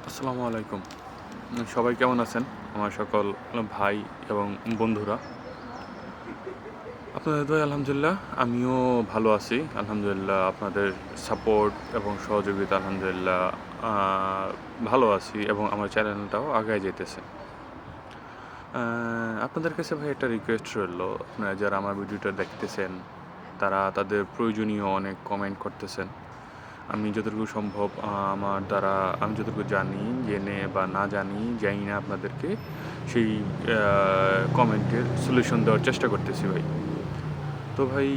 আসসালামু আলাইকুম। সবাই কেমন আছেন? আমার সকল ভাই এবং বন্ধুরা। আপনাদের দয়ায় আলহামদুলিল্লাহ আমিও ভালো আছি। আলহামদুলিল্লাহ আপনাদের সাপোর্ট এবং সহযোগিতা আলহামদুলিল্লাহ আ ভালো আছি এবং আমার চ্যানেলটাও আগায় যাইতেছে। আ আপনাদের কাছে ভাই একটা রিকোয়েস্ট রইলো। আপনারা যারা আমার ভিডিওটা দেখতেছেন, তারা তাদের প্রয়োজনীয় অনেক কমেন্ট করতেছেন। আমি যতটুকু সম্ভব আমার দ্বারা আমি যতটুকু জানি, জেনে বা না জানি না আপনাদেরকে সেই কমেন্টের সলিউশন দেওয়ার চেষ্টা করতেছি ভাই। তো ভাই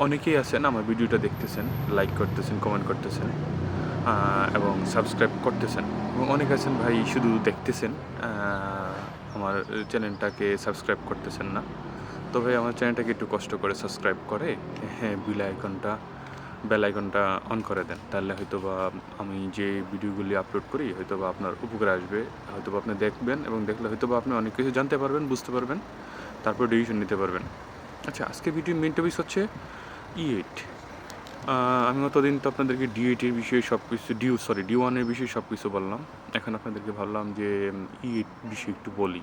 অনেকেই আছেন আমার ভিডিওটা দেখতেছেন, লাইক করতেছেন, কমেন্ট করতেছেন এবং সাবস্ক্রাইব করতেছেন এবং অনেক আছেন ভাই শুধু দেখতেছেন, আমার চ্যানেলটাকে সাবস্ক্রাইব করতেছেন না। তো ভাই আমার চ্যানেলটাকে একটু কষ্ট করে সাবস্ক্রাইব করে হ্যাঁ, বেল আইকনটা অন করে দেন। তাহলে হয়তোবা আমি যে ভিডিওগুলি আপলোড করি হয়তোবা আপনার উপকারে আসবে। হয়তোবা আপনি দেখবেন এবং দেখলে হয়তোবা আপনি অনেক কিছু জানতে পারবেন, বুঝতে পারবেন। তারপর ডিসিশন নিতে পারবেন। আচ্ছা, আজকে ভিডিওর মেইন টপিক হচ্ছে E8। আমি অতদিন তো আপনাদেরকে D8 এর বিষয়ে সবকিছু D1 এর বিষয়ে সবকিছু বললাম। এখন আপনাদেরকে ভাবলাম যে E8 বিষয়ে একটু বলি।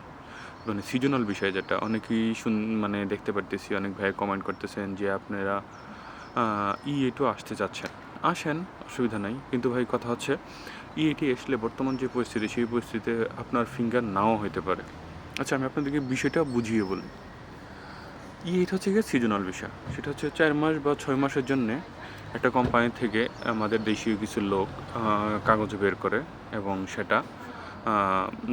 মানে সিজনাল বিষয় যেটা অনেকেই মানে দেখতে পারতেছি অনেক ভাই কমেন্ট করতেছেন যে আপনারা E8ও আসতে চাচ্ছেন। আসেন, অসুবিধা নাই। কিন্তু ভাই কথা হচ্ছে E8 আসলে বর্তমান যে পরিস্থিতি সেই পরিস্থিতিতে আপনার ফিঙ্গার নাও হইতে পারে। আচ্ছা, আমি আপনাদেরকে বিষয়টা বুঝিয়ে বলি। E8 হচ্ছে গিয়ে সিজনাল ভিসা। সেটা হচ্ছে 4 মাস বা 6 মাসের জন্যে একটা কোম্পানি থেকে আমাদের দেশীয় কিছু লোক কাগজ বের করে এবং সেটা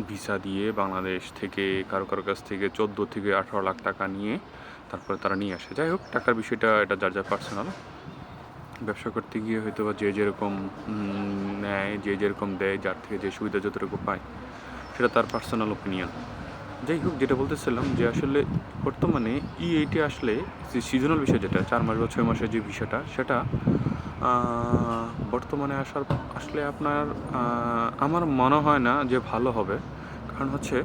ভিসা দিয়ে বাংলাদেশ থেকে কারো কাছ থেকে 14 থেকে 18 লাখ টাকা নিয়ে তারপরে তারা নিয়ে আসে। যাই হোক, টাকার বিষয়টা এটা যার পার্সোনাল। ব্যবসা করতে গিয়ে হয়তোবা যে যেরকম নেয়, যে যেরকম দেয়, যার থেকে যে সুবিধা যতটুকু পায় সেটা তার পার্সোনাল ওপিনিয়ন। যাই হোক, যেটা বলতেছিলাম যে আসলে বর্তমানে E8 আসলে যে সিজনাল ভিসা যেটা 4 মাস বা 6 মাসের যে ভিসাটা সেটা বর্তমানে আসলে আপনার আমার মনে হয় না যে ভালো হবে। কারণ হচ্ছে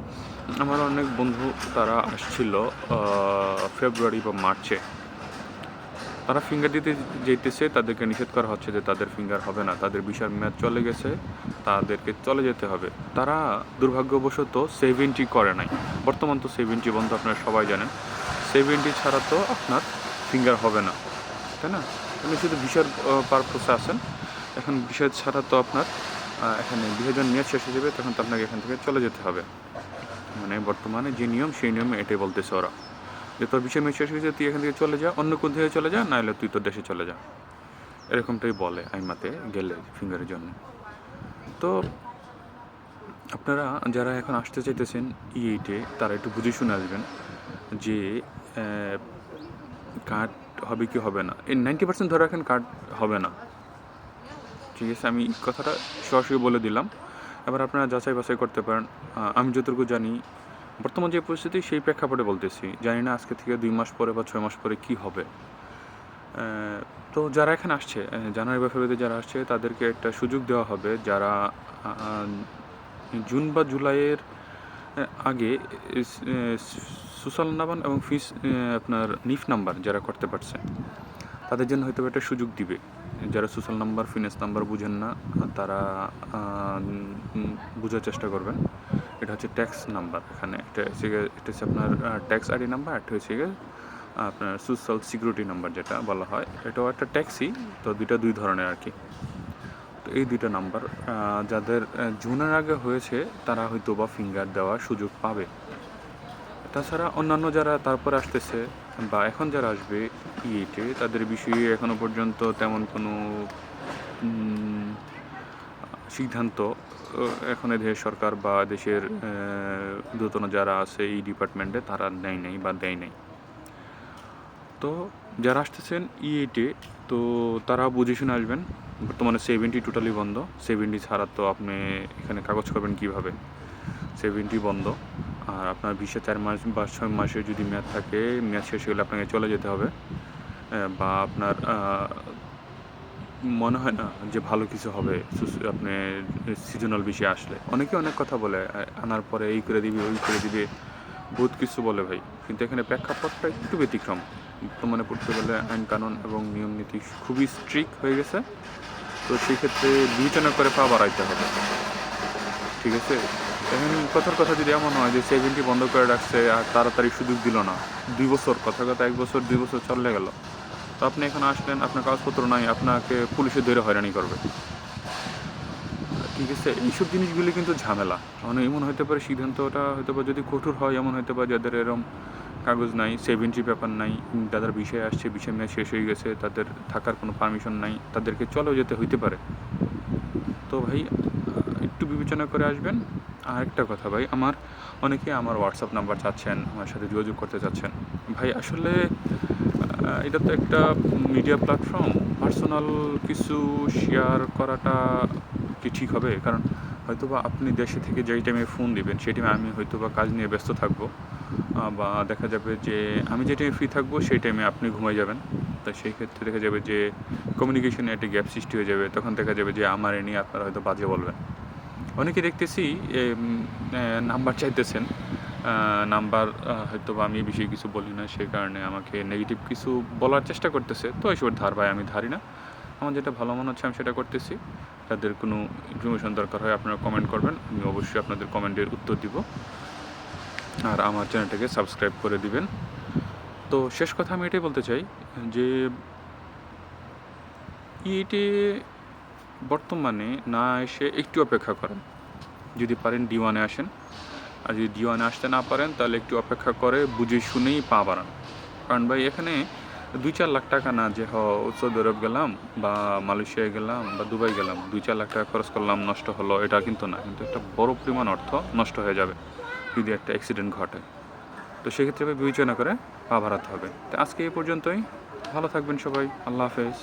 আমার অনেক বন্ধু তারা আসছিল ফেব্রুয়ারি বা মার্চে। তারা ফিঙ্গার দিতে যেতেছে, তাদেরকে নিষেধ করা হচ্ছে যে তাদের ফিঙ্গার হবে না, তাদের ভিসার মেয়াদ চলে গেছে, তাদেরকে চলে যেতে হবে। তারা দুর্ভাগ্যবশত 70 করে নাই। বর্তমান তো 70 বন্ধ, আপনারা সবাই জানেন। 70 ছাড়া তো আপনার ফিঙ্গার হবে না, তাই না? আপনি শুধু ভিসার পারপোসে আসেন। এখন ভিসা ছাড়া তো আপনার এখানে ভিসা যখন মেয়াদ শেষ হয়ে যাবে তখন তো আপনাকে এখান থেকে চলে যেতে হবে। মানে বর্তমানে যে নিয়ম সেই নিয়মে এটাই বলতেছে ওরা, যে তোর বিষয় মেয়ে শেষ হয়েছে, তুই এখান থেকে চলে যা, অন্য কোন থেকে চলে যা, নাহলে তুই তোর দেশে চলে যা। এরকমটাই বলে আইমাতে গেলে ফিঙ্গারের জন্য। তো আপনারা যারা এখন আসতে চাইতেছেন E8-এ তারা একটু বুঝে শুনে আসবেন যে কার্ড হবে কি হবে না। এই 90% ধরে রাখেন কার্ড হবে না। ঠিক আছে, আমি কথাটা সরাসরি বলে দিলাম। এবার আপনারা যাচাই বাছাই করতে পারেন। আমি যতটুকু জানি বর্তমান যে পরিস্থিতি সেই প্রেক্ষাপটে বলতেছি। জানি না আজকে থেকে 2 মাস পরে বা 6 মাস পরে কী হবে। তো যারা এখানে আসছে, জানুয়ারি বা ফেব্রুয়ারিতে যারা আসছে তাদেরকে একটা সুযোগ দেওয়া হবে যারা জুন বা জুলাইয়ের আগে সোশ্যাল নাম্বার এবং ফিস আপনার নিফ নাম্বার যারা করতে পারছে তাদের জন্য হয়তো একটা সুযোগ দিবে। যারা সোশ্যাল নাম্বার, ফিনান্স নাম্বার বুঝেন না তারা বোঝার চেষ্টা করবেন। এটা হচ্ছে ট্যাক্স নাম্বার। এখানে এটা হচ্ছে আপনার ট্যাক্স আইডি নাম্বার, একটা হচ্ছে আপনার সোশ্যাল সিকিউরিটি নাম্বার যেটা বলা হয়, এটাও একটা ট্যাক্সই। তো দুই ধরনের আর কি। তো এই দুইটা নাম্বার যাদের জুনের আগে হয়েছে তারা হয়তো বা ফিঙ্গার দেওয়ার সুযোগ পাবে। তাছাড়া অন্যান্য যারা তারপরে আসতেছে বা এখন যারা আসবে E8-এ তাদের বিষয়ে এখনও পর্যন্ত তেমন কোনো সিদ্ধান্ত এখন দেশের সরকার বা দেশের ঊর্ধ্বতন যারা আছে এই ডিপার্টমেন্টে তারা নেয় নাই বা দেয় নাই। তো যারা আসতেছেন E8-এ তো তারা বুঝে শুনে আসবেন। বর্তমানে 70 টোটালি বন্ধ। 70 ছাড়া তো আপনি এখানে কাগজ করবেন কীভাবে? 70 বন্ধ। আর আপনার ভিসা 4 মাস বা 6 মাসের যদি মেয়াদ থাকে, মেয়াদ শেষ হলে আপনাকে চলে যেতে হবে। বা আপনার মনে হয় না যে ভালো কিছু হবে আপনি সিজনাল বিষয়ে আসলে। অনেকে অনেক কথা বলে, আনার পরে এই করে দিবে, ওই করে দিবে, বহুত কিছু বলে ভাই। কিন্তু এখানে প্রেক্ষাপটটা একটু ব্যতিক্রম। বর্তমানে পড়তে গেলে আইন কানুন এবং নিয়ম নীতি খুবই স্ট্রিক্ট হয়ে গেছে। তো সেক্ষেত্রে বিবেচনা করে পা বাড়াইতে হবে। ঠিক আছে? এখন কথার কথা যদি এমন হয় যে 70 বন্ধ করে রাখছে আর তাড়াতাড়ি সুযোগ দিল না, 2 বছর, কথার কথা 1 বছর 2 বছর চলে গেল। তো আপনি এখানে আসলেন, আপনার কাগজপত্র নাই, আপনাকে পুলিশে ধরে হয়রানি করবে। ঠিক আছে? এইসব জিনিসগুলি কিন্তু ঝামেলা। মানে এমন হইতে পারে সিদ্ধান্তটা হয়তোবা যদি কঠোর হয়, এমন হইতে পারে যাদের এরকম কাগজ নাই, 70 পেপার নাই, যাদের ভিসায় আসছে, ভিসা মেয়াদ শেষ হয়ে গেছে, তাদের থাকার কোনো পারমিশন নাই, তাদেরকে চলেও যেতে হইতে পারে। তো ভাই একটু বিবেচনা করে আসবেন। আরেকটা কথা ভাই, অনেকে আমার হোয়াটসঅ্যাপ নাম্বার চাচ্ছেন, আমার সাথে যোগাযোগ করতে চাচ্ছেন। ভাই আসলে এটা তো একটা মিডিয়া প্ল্যাটফর্ম, পার্সোনাল কিছু শেয়ার করাটা কি ঠিক হবে? কারণ হয়তোবা আপনি দেশে থেকে যেই টাইমে ফোন দিবেন, সেই টাইমে আমি হয়তোবা কাজ নিয়ে ব্যস্ত থাকবো। বা দেখা যাবে যে আমি যে টাইমে ফ্রি থাকবো, সেই টাইমে আপনি ঘুমায় যাবেন। তো সেই ক্ষেত্রে দেখা যাবে যে কমিউনিকেশনে একটা গ্যাপ সৃষ্টি হয়ে যাবে। তখন দেখা যাবে যে আমার এ নিয়ে আপনারা হয়তো বাজে বলবেন। অনেকে দেখতেছি নাম্বার চাইতেছেন। নাম্বার হয়তোবা আমি বেশি কিছু বলি না, সেই কারণে আমাকে নেগেটিভ কিছু বলার চেষ্টা করতেছে। তো এসবের ধার ভাই আমি ধারি না। আমার যেটা ভালো মনে হচ্ছে আমি সেটা করতেছি। যাদের কোনো ইনফরমেশন দরকার হয় আপনারা কমেন্ট করবেন। আমি অবশ্যই আপনাদের কমেন্টের উত্তর দিব। আর আমার চ্যানেলটাকে সাবস্ক্রাইব করে দিবেন। তো শেষ কথা আমি এটাই বলতে চাই যে ইএটে বর্তমানে না এসে একটু অপেক্ষা করেন। যদি পারেন D1 এ আসেন। আর যদি D1 এ আসতে না পারেন তাহলে একটু অপেক্ষা করে বুঝে শুনেই পা বাড়ান। কারণ ভাই এখানে 2-4 লাখ টাকা না যে সৌদি আরব গেলাম বা মালয়েশিয়ায় গেলাম বা দুবাই গেলাম, 2-4 লাখ টাকা খরচ করলাম, নষ্ট হলো, এটা কিন্তু না। কিন্তু একটা বড় পরিমাণ অর্থ নষ্ট হয়ে যাবে যদি একটা অ্যাক্সিডেন্ট ঘটে। তো সেক্ষেত্রে বিবেচনা করে পা বাড়াতে হবে। তো আজকে এই পর্যন্তই। ভালো থাকবেন সবাই। আল্লাহ হাফেজ।